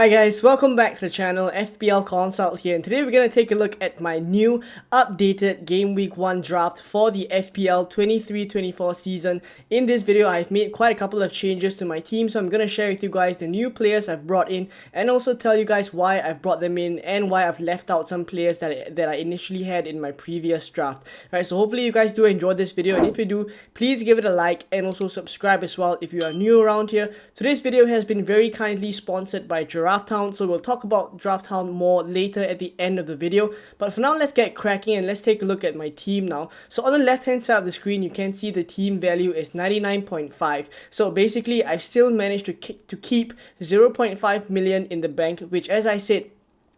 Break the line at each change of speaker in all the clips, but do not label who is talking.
Hi guys, welcome back to the channel. FPL Consult here, and today we're going to take a look at my new updated Game Week 1 draft for the FPL 23-24 season. In this video, I've made quite a couple of changes to my team, so I'm going to share with you guys the new players I've brought in and also tell you guys why I've brought them in and why I've left out some players that I initially had in my previous draft. Alright, so hopefully you guys do enjoy this video, and if you do, please give it a like and also subscribe as well if you are new around here. Today's video has been very kindly sponsored by DraftHound, so we'll talk about DraftHound more later at the end of the video. But for now, let's get cracking and let's take a look at my team now. So on the left hand side of the screen, you can see the team value is 99.5. So basically, I've still managed to keep 0.5 million in the bank, which, as I said,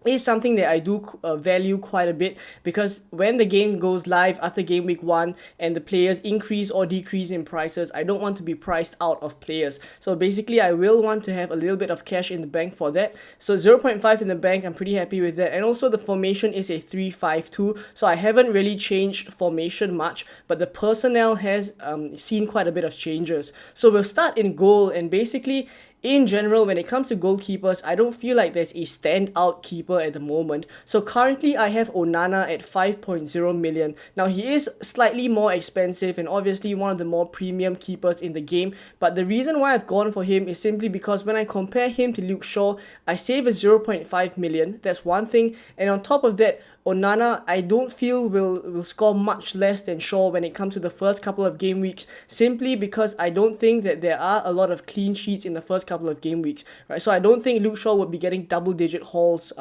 is something that I do value quite a bit, because when the game goes live after game week 1 and the players increase or decrease in prices, I don't want to be priced out of players. So basically, I will want to have a little bit of cash in the bank for that. So 0.5 in the bank, I'm pretty happy with that. And also the formation is a 3-5-2, so I haven't really changed formation much, but the personnel has seen quite a bit of changes. So we'll start in goal, and basically, in general, when it comes to goalkeepers, I don't feel like there's a standout keeper at the moment. So currently, I have Onana at 5.0 million. Now, he is slightly more expensive and obviously one of the more premium keepers in the game. But the reason why I've gone for him is simply because when I compare him to Luke Shaw, I save a 0.5 million. That's one thing. And on top of that, Onana, I don't feel will score much less than Shaw when it comes to the first couple of game weeks, simply because I don't think that there are a lot of clean sheets in the first couple of game weeks, right? So I don't think Luke Shaw would be getting double-digit hauls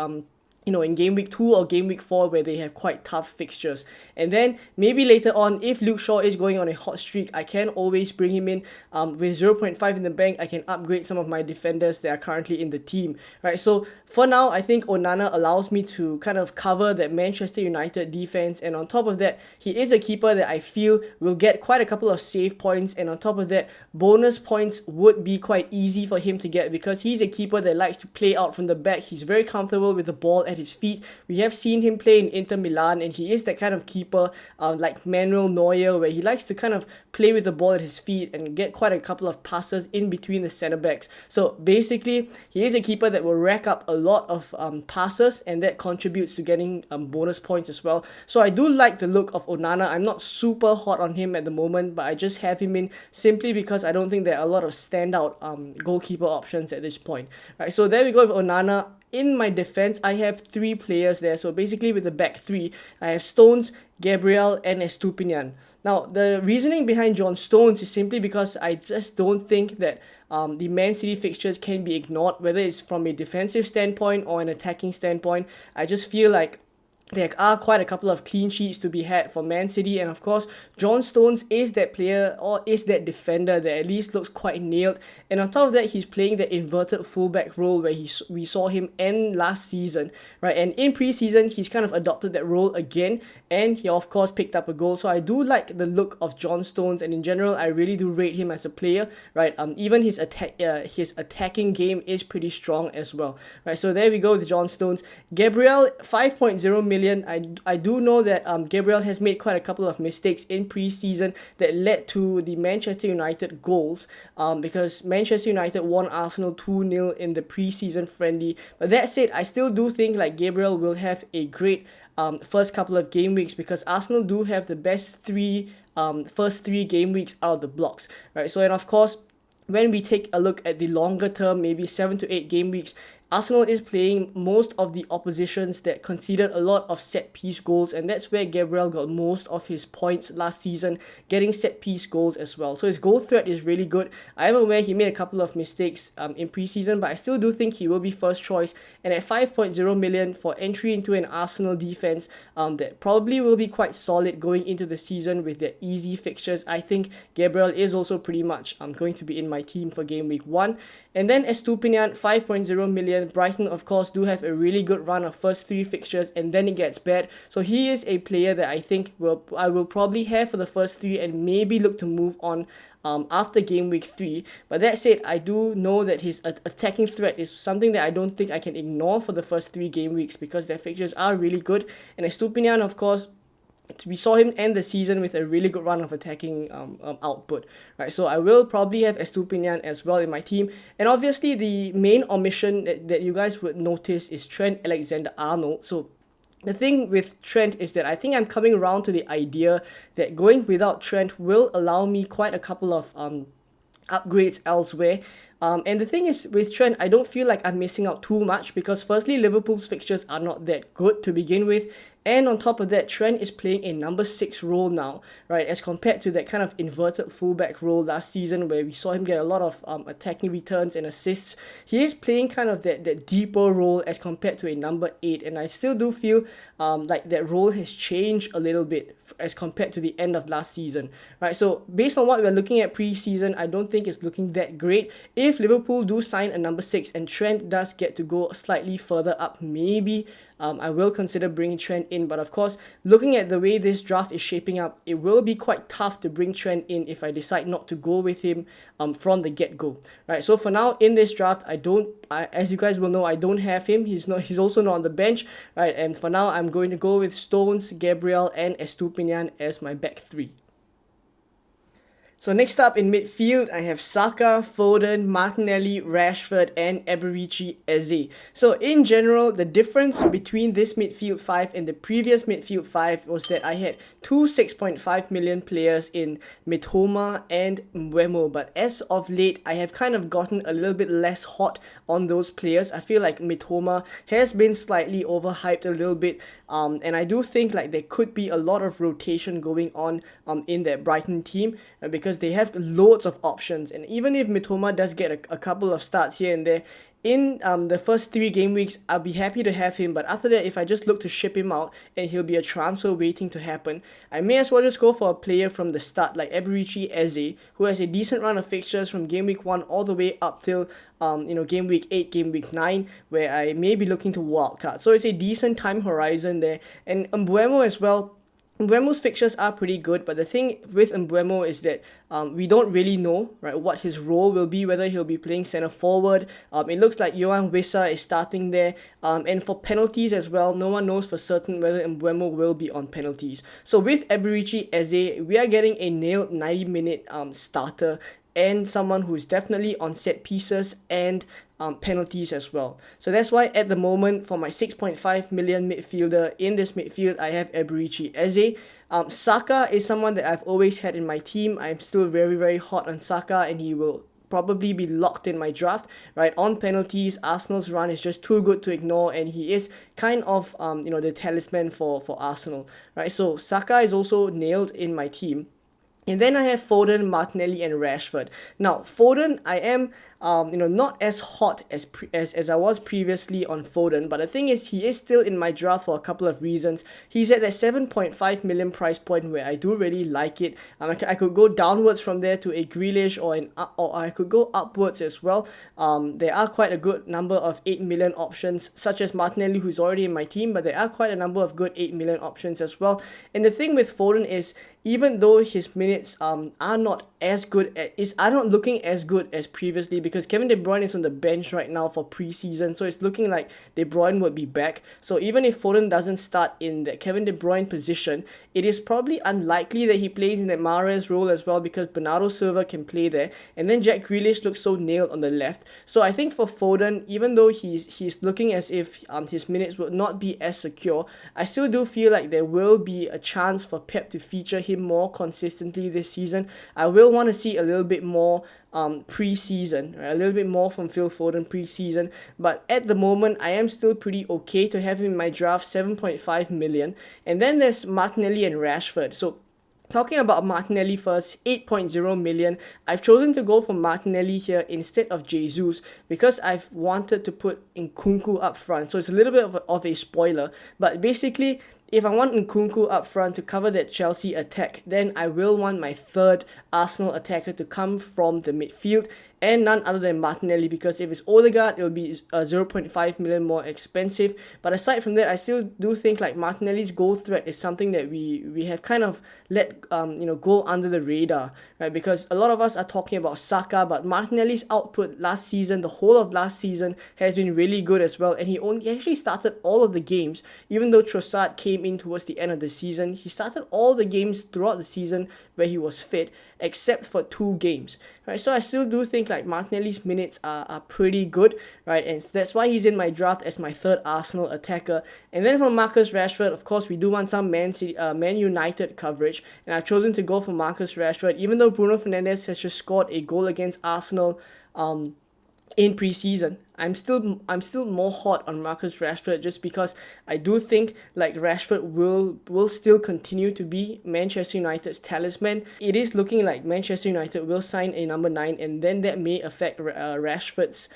in game week 2 or game week 4, where they have quite tough fixtures. And then maybe later on, if Luke Shaw is going on a hot streak, I can always bring him in with 0.5 in the bank. I can upgrade some of my defenders that are currently in the team, right? So for now, I think Onana allows me to kind of cover that Manchester United defense, and on top of that, he is a keeper that I feel will get quite a couple of save points, and on top of that, bonus points would be quite easy for him to get, because he's a keeper that likes to play out from the back. He's very comfortable with the ball at his feet. We have seen him play in Inter Milan, and he is that kind of keeper like Manuel Neuer, where he likes to kind of play with the ball at his feet and get quite a couple of passes in between the center backs. So basically, he is a keeper that will rack up a lot of passes, and that contributes to getting bonus points as well. So I do like the look of Onana. I'm not super hot on him at the moment, but I just have him in simply because I don't think there are a lot of standout goalkeeper options at this point. Right, so there we go with Onana. In my defense, I have 3 players there. So basically, with the back 3, I have Stones, Gabriel, and Estupinian. Now, the reasoning behind John Stones is simply because I just don't think that the Man City fixtures can be ignored, whether it's from a defensive standpoint or an attacking standpoint. I just feel like there are quite a couple of clean sheets to be had for Man City, and of course, John Stones is that player or is that defender that at least looks quite nailed. And on top of that, he's playing the inverted fullback role where we saw him end last season, right? And in preseason, he's kind of adopted that role again, and he of course picked up a goal. So I do like the look of John Stones, and in general, I really do rate him as a player, right? Even his attacking game is pretty strong as well, right? So there we go with John Stones. Gabriel, 5.0 million. I do know that Gabriel has made quite a couple of mistakes in preseason that led to the Manchester United goals, because Manchester United won Arsenal 2-0 in the preseason friendly. But that said, I still do think like Gabriel will have a great first couple of game weeks, because Arsenal do have the best first three game weeks out of the blocks, right? So, and of course, when we take a look at the longer term, maybe 7 to 8 game weeks, Arsenal is playing most of the oppositions that conceded a lot of set-piece goals, and that's where Gabriel got most of his points last season, getting set-piece goals as well. So his goal threat is really good. I am aware he made a couple of mistakes in preseason, but I still do think he will be first choice. And at 5.0 million for entry into an Arsenal defense that probably will be quite solid going into the season with their easy fixtures, I think Gabriel is also pretty much going to be in my team for game week 1. And then Estupinian, 5.0 million. Brighton, of course, do have a really good run of first 3 fixtures, and then it gets bad. So he is a player that I think I will probably have for the first 3 and maybe look to move on after game week 3. But that said, I do know that his attacking threat is something that I don't think I can ignore for the first 3 game weeks, because their fixtures are really good. And Estupinian, of course, we saw him end the season with a really good run of attacking output, right? So I will probably have Estupinian as well in my team. And obviously the main omission that you guys would notice is Trent Alexander-Arnold. So the thing with Trent is that I think I'm coming around to the idea that going without Trent will allow me quite a couple of upgrades elsewhere. And the thing is, with Trent, I don't feel like I'm missing out too much because firstly, Liverpool's fixtures are not that good to begin with. And on top of that, Trent is playing a number 6 role now, right? As compared to that kind of inverted fullback role last season where we saw him get a lot of attacking returns and assists. He is playing kind of that deeper role as compared to a number 8. And I still do feel like that role has changed a little bit as compared to the end of last season, right? So based on what we're looking at pre-season, I don't think it's looking that great. If Liverpool do sign a number 6 and Trent does get to go slightly further up, maybe I will consider bringing Trent in. But of course, looking at the way this draft is shaping up, it will be quite tough to bring Trent in if I decide not to go with him from the get-go, right? So for now, in this draft, as you guys will know, I don't have him. He's also not on the bench, right? And for now, I'm going to go with Stones, Gabriel, and Estupinian as my back 3. So next up in midfield, I have Saka, Foden, Martinelli, Rashford, and Eberechi Eze. So in general, the difference between this midfield 5 and the previous midfield 5 was that I had two 6.5 million players in Mitoma and Mbeumo. But as of late, I have kind of gotten a little bit less hot on those players. I feel like Mitoma has been slightly overhyped a little bit. And I do think like there could be a lot of rotation going on in that Brighton team because they have loads of options. And even if Mitoma does get a couple of starts here and there, in the first 3 game weeks, I'll be happy to have him. But after that, if I just look to ship him out and he'll be a transfer waiting to happen, I may as well just go for a player from the start like Eberechi Eze, who has a decent run of fixtures from game week 1 all the way up till game week 8, game week 9, where I may be looking to wildcard. So it's a decent time horizon there. And Mbeumo as well. Mbeumo's fixtures are pretty good, but the thing with Mbeumo is that we don't really know, right, what his role will be, whether he'll be playing centre forward. It looks like Yohan Wissa is starting there. And for penalties as well, no one knows for certain whether Mbeumo will be on penalties. So with Eberechi Eze, we are getting a nailed 90-minute starter and someone who's definitely on set pieces and penalties as well. So that's why at the moment for my 6.5 million midfielder in this midfield, I have Eberechi Eze. Saka is someone that I've always had in my team. I'm still very, very hot on Saka and he will probably be locked in my draft, right? On penalties, Arsenal's run is just too good to ignore and he is kind of, the talisman for Arsenal, right? So Saka is also nailed in my team. And then I have Foden, Martinelli, and Rashford. Now, Foden, I am, not as hot as I was previously on Foden. But the thing is, he is still in my draft for a couple of reasons. He's at that 7.5 million price point where I do really like it. I could go downwards from there to a Grealish or I could go upwards as well. There are quite a good number of 8 million options, such as Martinelli, who's already in my team. But there are quite a number of good 8 million options as well. And the thing with Foden is, even though his minutes are not as good are not looking as good as previously because Kevin De Bruyne is on the bench right now for preseason, so it's looking like De Bruyne would be back. So even if Foden doesn't start in the Kevin De Bruyne position, it is probably unlikely that he plays in that Mahrez role as well because Bernardo Silva can play there, and then Jack Grealish looks so nailed on the left. So I think for Foden, even though he's looking as if his minutes will not be as secure, I still do feel like there will be a chance for Pep to feature him more consistently this season. I will want to see a little bit more pre-season, right? A little bit more from Phil Foden pre-season, but at the moment I am still pretty okay to have him in my draft, 7.5 million. And then there's Martinelli and Rashford. So talking about Martinelli first, 8.0 million. I've chosen to go for Martinelli here instead of Jesus because I've wanted to put Nkunku up front. So it's a little bit of a spoiler, but basically, if I want Nkunku up front to cover that Chelsea attack, then I will want my third Arsenal attacker to come from the midfield and none other than Martinelli, because if it's Odegaard, it'll be 0.5 million more expensive. But aside from that, I still do think like Martinelli's goal threat is something that we have kind of let go under the radar, right? Because a lot of us are talking about Saka, but Martinelli's output last season, the whole of last season, has been really good as well, and he actually started all of the games, even though Trossard came in towards the end of the season. He started all the games throughout the season where he was fit, except for 2 games, right? So I still do think like Martinelli's minutes are pretty good, right? And that's why he's in my draft as my 3rd Arsenal attacker. And then for Marcus Rashford, of course, we do want some Man United coverage, and I've chosen to go for Marcus Rashford, even though Bruno Fernandes has just scored a goal against Arsenal in preseason. I'm still more hot on Marcus Rashford, just because I do think like Rashford will still continue to be Manchester United's talisman. It is looking like Manchester United will sign a number 9, and then that may affect Rashford's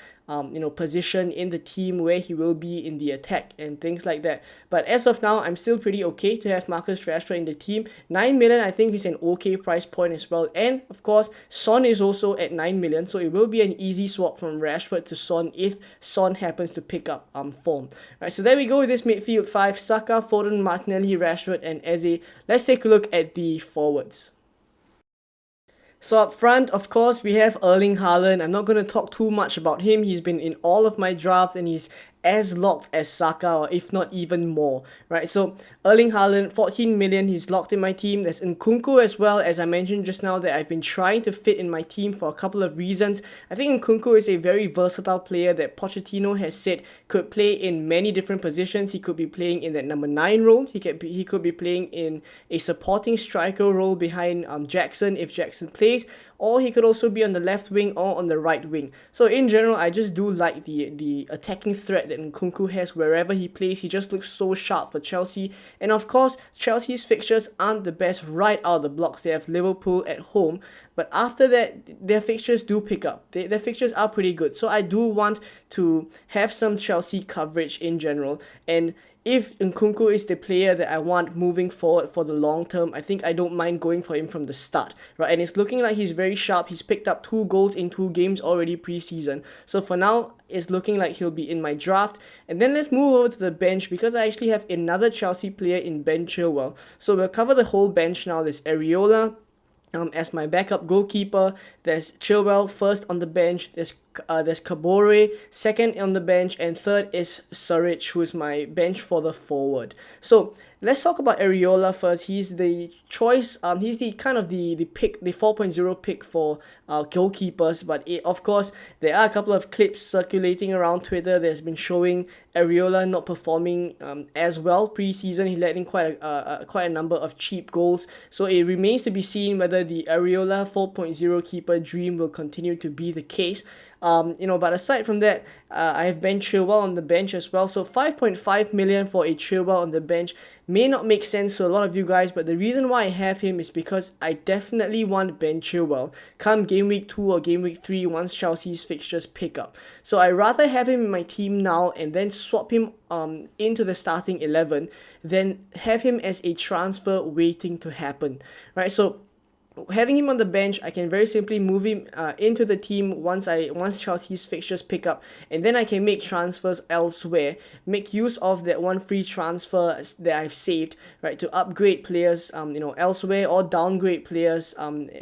position in the team, where he will be in the attack and things like that. But as of now, I'm still pretty okay to have Marcus Rashford in the team. 9 million, I think, is an okay price point as well. And of course, Son is also at 9 million, so it will be an easy swap from Rashford to Son if Son happens to pick up form. Right, so there we go with this midfield 5: Saka, Foden, Martinelli, Rashford, and Eze. Let's take a look at the forwards. So up front, of course, we have Erling Haaland. I'm not going to talk too much about him. He's been in all of my drafts, and he's as locked as Saka, or if not even more, right? So Erling Haaland, 14 million, he's locked in my team. There's Nkunku as well, as I mentioned just now, that I've been trying to fit in my team for a couple of reasons. I think Nkunku is a very versatile player that Pochettino has said could play in many different positions. He could be playing in that number 9 role. He could be playing in a supporting striker role behind Jackson if Jackson plays, or he could also be on the left wing or on the right wing. So in general, I just do like the attacking threat that Nkunku has wherever he plays. He just looks so sharp for Chelsea. And of course, Chelsea's fixtures aren't the best right out of the blocks. They have Liverpool at home, but after that, their fixtures do pick up. Their fixtures are pretty good. So I do want to have some Chelsea coverage in general. And if Nkunku is the player that I want moving forward for the long term, I think I don't mind going for him from the start, right? And it's looking like he's very sharp. He's picked up 2 goals in 2 games already preseason. So for now, it's looking like he'll be in my draft. And then let's move over to the bench, because I actually have another Chelsea player in Ben Chilwell. So we'll cover the whole bench now. There's Areola as my backup goalkeeper. There's Chilwell first on the bench. There's Kabore second on the bench, and third is Surridge, who is my bench for the forward. So let's talk about Areola first. He's the choice. He's the kind of the pick, the 4.0 pick for goalkeepers. But of course, there are a couple of clips circulating around Twitter that's been showing Areola not performing as well preseason. He let in quite a number of cheap goals. So it remains to be seen whether the Areola 4.0 keeper dream will continue to be the case. But aside from that, I have Ben Chilwell on the bench as well. So 5.5 million for a Chilwell on the bench may not make sense to a lot of you guys, but the reason why I have him is because I definitely want Ben Chilwell come game week 2 or game week 3 once Chelsea's fixtures pick up. So I rather have him in my team now and then swap him into the starting 11 than have him as a transfer waiting to happen, right? So having him on the bench, I can very simply move him into the team once Chelsea's fixtures pick up, and then I can make transfers elsewhere, make use of that one free transfer that I've saved, right, to upgrade players elsewhere, or downgrade players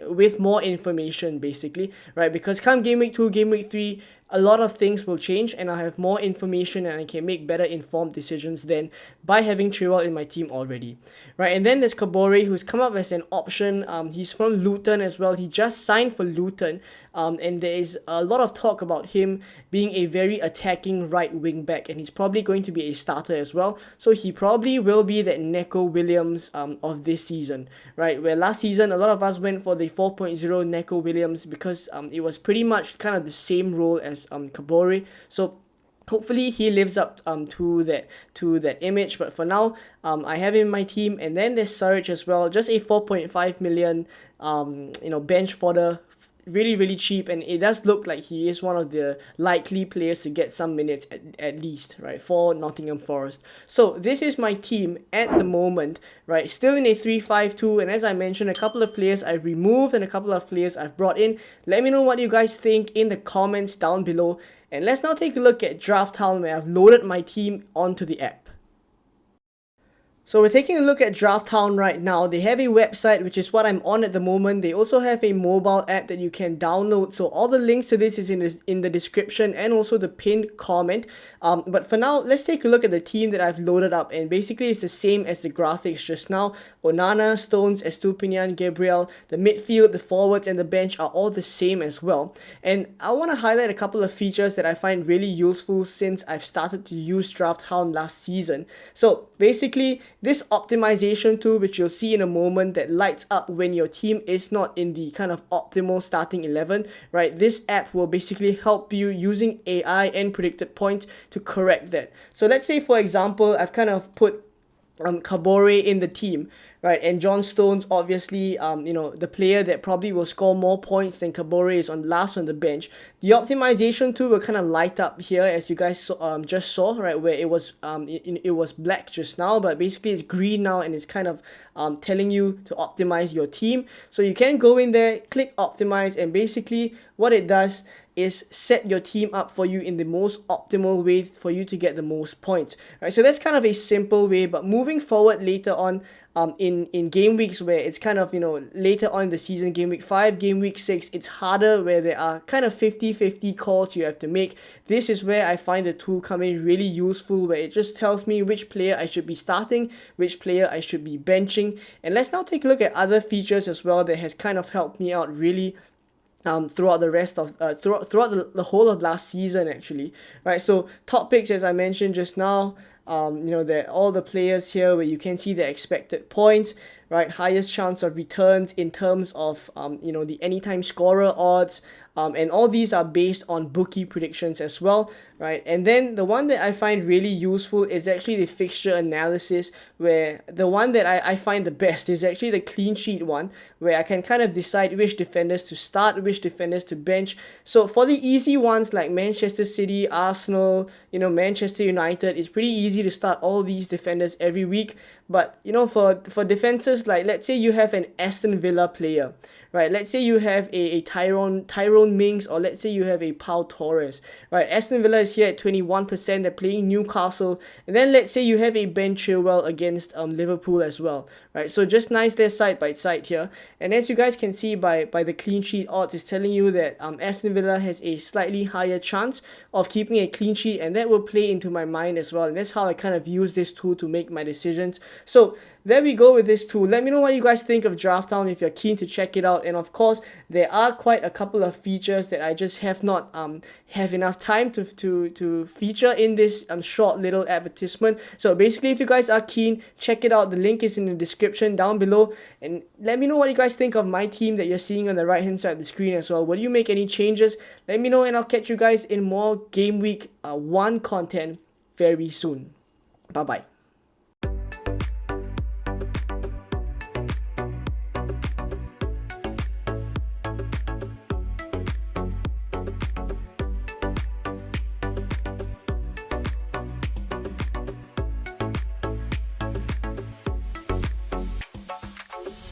with more information, basically, right? Because come game week 2, game week 3, a lot of things will change, and I have more information and I can make better informed decisions than by having Chilwell in my team already, right? And then there's Kabore, who's come up as an option. He's from Luton as well. He just signed for Luton, and there is a lot of talk about him being a very attacking right wing back, and he's probably going to be a starter as well. So he probably will be that Neco Williams of this season, right? Where last season a lot of us went for the 4.0 Neco Williams because it was pretty much kind of the same role as Kabore. So hopefully he lives up to that image. But for now, I have him in my team. And then there's Surridge as well, just a 4.5 million bench fodder, really, really cheap, and it does look like he is one of the likely players to get some minutes at least, right, for Nottingham Forest. So this is my team at the moment, right, still in a 3-5-2, and as I mentioned, a couple of players I've removed and a couple of players I've brought in. Let me know what you guys think in the comments down below, and let's now take a look at DraftHound, where I've loaded my team onto the app. So we're taking a look at DraftHound right now. They have a website, which is what I'm on at the moment. They also have a mobile app that you can download. So all the links to this is in the description and also the pinned comment. But for now, let's take a look at the team that I've loaded up. And basically, it's the same as the graphics just now. Onana, Stones, Estupinian, Gabriel, the midfield, the forwards, and the bench are all the same as well. And I want to highlight a couple of features that I find really useful since I've started to use DraftHound last season. So basically, this optimization tool, which you'll see in a moment, that lights up when your team is not in the kind of optimal starting 11, right? This app will basically help you using AI and predicted points to correct that. So let's say, for example, I've kind of put Kabore in the team, right? And John Stones, obviously, the player that probably will score more points than Kabore is last on the bench. The optimization tool will kind of light up here, as you guys just saw, right? Where it was it was black just now, but basically it's green now, and it's kind of telling you to optimize your team. So you can go in there, click optimize, and basically what it does is set your team up for you in the most optimal way for you to get the most points, right? So that's kind of a simple way, but moving forward later on, in game weeks where it's kind of, later on in the season, game week 5, game week 6, it's harder, where there are kind of 50-50 calls you have to make. This is where I find the tool coming really useful, where it just tells me which player I should be starting, which player I should be benching. And let's now take a look at other features as well that has kind of helped me out really throughout the rest of throughout the whole of last season, actually, right? So top picks, as I mentioned just now, that all the players here, where you can see the expected points, right? Highest chance of returns in terms of the anytime scorer odds, and all these are based on bookie predictions as well, right? And then the one that I find really useful is actually the fixture analysis, where the one that I find the best is actually the clean sheet one, where I can kind of decide which defenders to start, which defenders to bench. So for the easy ones like Manchester City, Arsenal, Manchester United, it's pretty easy to start all these defenders every week. But for defenses, like let's say you have an Aston Villa player, right? Let's say you have a Tyrone Mings, or let's say you have a Pau Torres, right? Aston Villa is here at 21%. They're playing Newcastle, and then let's say you have a Ben Chilwell against Liverpool as well, right? So just nice there side by side here. And as you guys can see by the clean sheet odds, it's telling you that Aston Villa has a slightly higher chance of keeping a clean sheet, and that will play into my mind as well. And that's how I kind of use this tool to make my decisions. So there we go with this tool. Let me know what you guys think of DraftHound if you're keen to check it out. And of course, there are quite a couple of features that I just have not have enough time to feature in this short little advertisement. So basically, if you guys are keen, check it out. The link is in the description down below. And let me know what you guys think of my team that you're seeing on the right hand side of the screen as well. Will you make any changes? Let me know, and I'll catch you guys in more Game Week 1 content very soon. Bye bye.